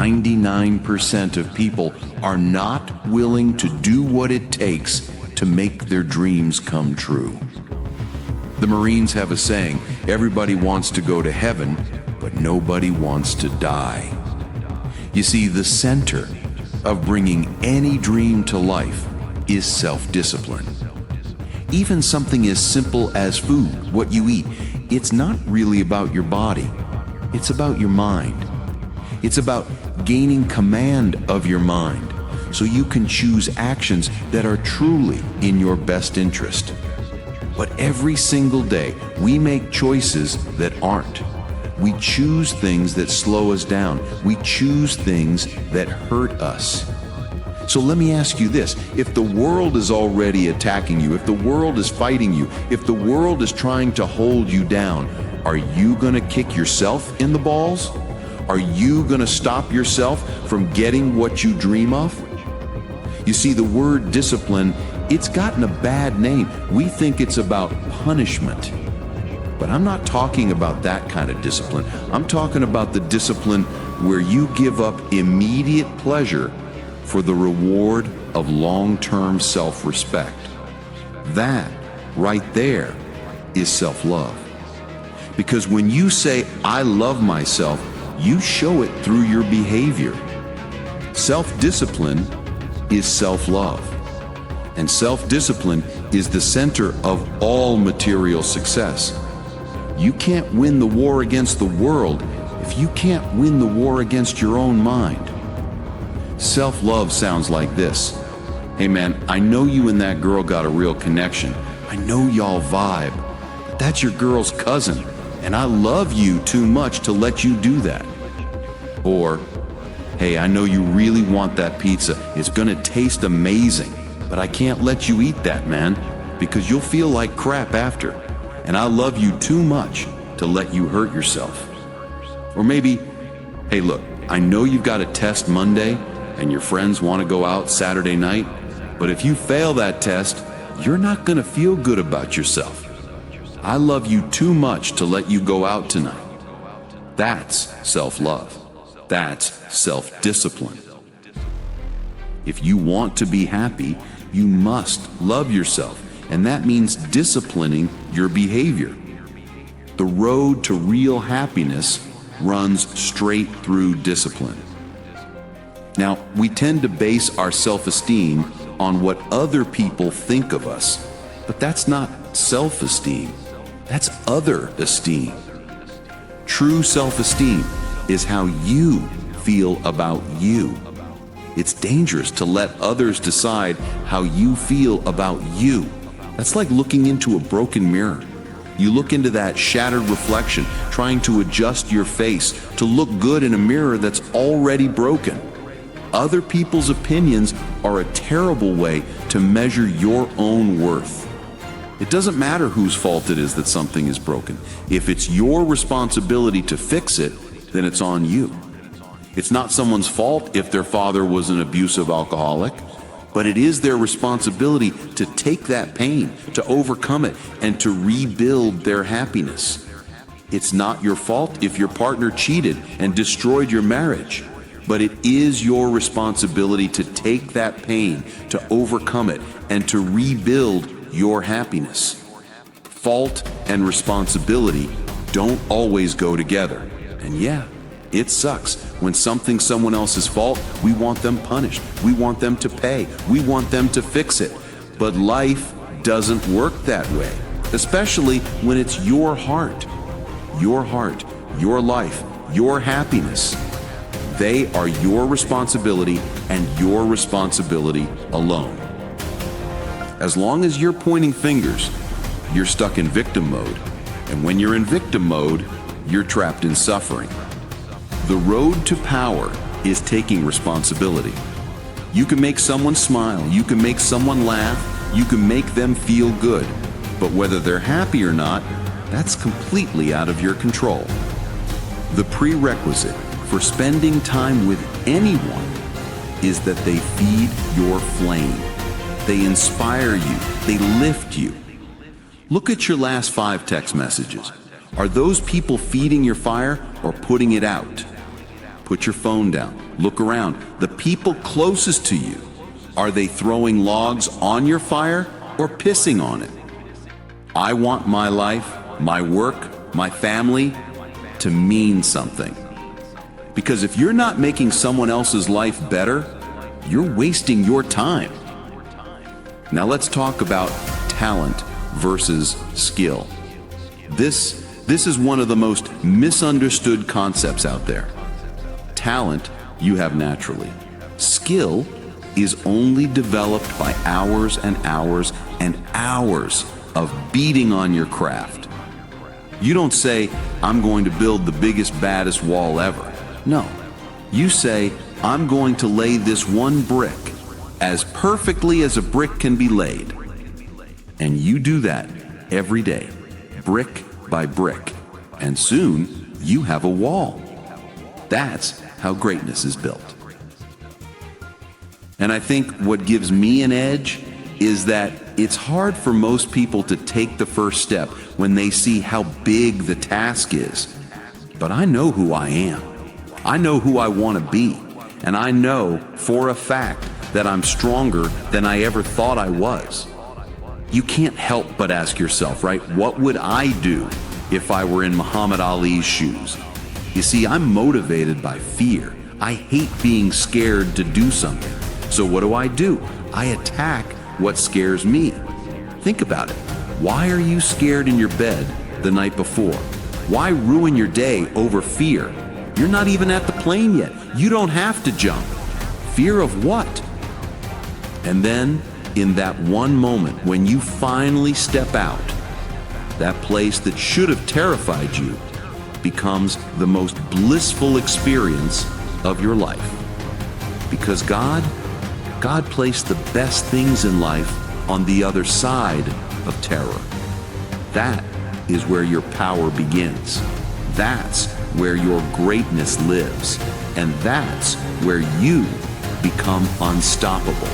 99% of people are not willing to do what it takes to make their dreams come true. The Marines have a saying, everybody wants to go to heaven, but nobody wants to die. You see, the center of bringing any dream to life is self-discipline. Even something as simple as food, what you eat, it's not really about your body. It's about your mind. It's about gaining command of your mind so you can choose actions that are truly in your best interest. But every single day, we make choices that aren't. We choose things that slow us down. We choose things that hurt us. So let me ask you this. If the world is already attacking you, if the world is fighting you, if the world is trying to hold you down, are you going to kick yourself in the balls? Are you going to stop yourself from getting what you dream of? You see, the word discipline, it's gotten a bad name. We think it's about punishment. But I'm not talking about that kind of discipline. I'm talking about the discipline where you give up immediate pleasure for the reward of long-term self-respect. That right there is self-love. Because when you say, I love myself, you show it through your behavior. Self-discipline is self-love. And self-discipline is the center of all material success. You can't win the war against the world if you can't win the war against your own mind. Self-love sounds like this. Hey man, I know you and that girl got a real connection. I know y'all vibe. But that's your girl's cousin, and I love you too much to let you do that. Or, hey, I know you really want that pizza. It's gonna taste amazing, but I can't let you eat that, man, because you'll feel like crap after. And I love you too much to let you hurt yourself. Or maybe, hey look, I know you've got a test Monday and your friends want to go out Saturday night, but if you fail that test, you're not going to feel good about yourself. I love you too much to let you go out tonight. That's self-love. That's self-discipline. If you want to be happy, you must love yourself, and that means disciplining your behavior. The road to real happiness runs straight through discipline. Now, we tend to base our self-esteem on what other people think of us, but that's not self-esteem. That's other esteem. True self-esteem is how you feel about you. It's dangerous to let others decide how you feel about you. That's like looking into a broken mirror. You look into that shattered reflection, trying to adjust your face to look good in a mirror that's already broken. Other people's opinions are a terrible way to measure your own worth. It doesn't matter whose fault it is that something is broken. If it's your responsibility to fix it, then it's on you. It's not someone's fault if their father was an abusive alcoholic, but it is their responsibility to take that pain, to overcome it, and to rebuild their happiness. It's not your fault if your partner cheated and destroyed your marriage, but it is your responsibility to take that pain, to overcome it, and to rebuild your happiness. Fault and responsibility don't always go together. And yeah, it sucks. When something's someone else's fault, we want them punished. We want them to pay. We want them to fix it. But life doesn't work that way, especially when it's your heart, your life, your happiness. They are your responsibility and your responsibility alone. As long as you're pointing fingers, you're stuck in victim mode. And when you're in victim mode, you're trapped in suffering. The road to power is taking responsibility. You can make someone smile, you can make someone laugh, you can make them feel good. But whether they're happy or not, that's completely out of your control. The prerequisite for spending time with anyone is that they feed your flame. They inspire you, they lift you. Look at your last 5 text messages. Are those people feeding your fire or putting it out? Put your phone down. Look around. The people closest to you, are they throwing logs on your fire or pissing on it? I want my life, my work, my family to mean something. Because if you're not making someone else's life better, you're wasting your time. Now let's talk about talent versus skill. This is one of the most misunderstood concepts out there. Talent you have naturally. Skill is only developed by hours and hours and hours of beating on your craft. You don't say, I'm going to build the biggest, baddest wall ever. No. You say, I'm going to lay this one brick as perfectly as a brick can be laid. And you do that every day, brick by brick. And soon, you have a wall. That's how greatness is built. And I think what gives me an edge is that it's hard for most people to take the first step when they see how big the task is. But I know who I am. I know who I want to be. And I know for a fact that I'm stronger than I ever thought I was. You can't help but ask yourself, right? What would I do if I were in Muhammad Ali's shoes? You see, I'm motivated by fear. I hate being scared to do something. So what do? I attack what scares me. Think about it. Why are you scared in your bed the night before? Why ruin your day over fear? You're not even at the plane yet. You don't have to jump. Fear of what? And then, in that one moment when you finally step out, that place that should have terrified you becomes the most blissful experience of your life. Because God placed the best things in life on the other side of terror. That is where your power begins. That's where your greatness lives. And that's where you become unstoppable.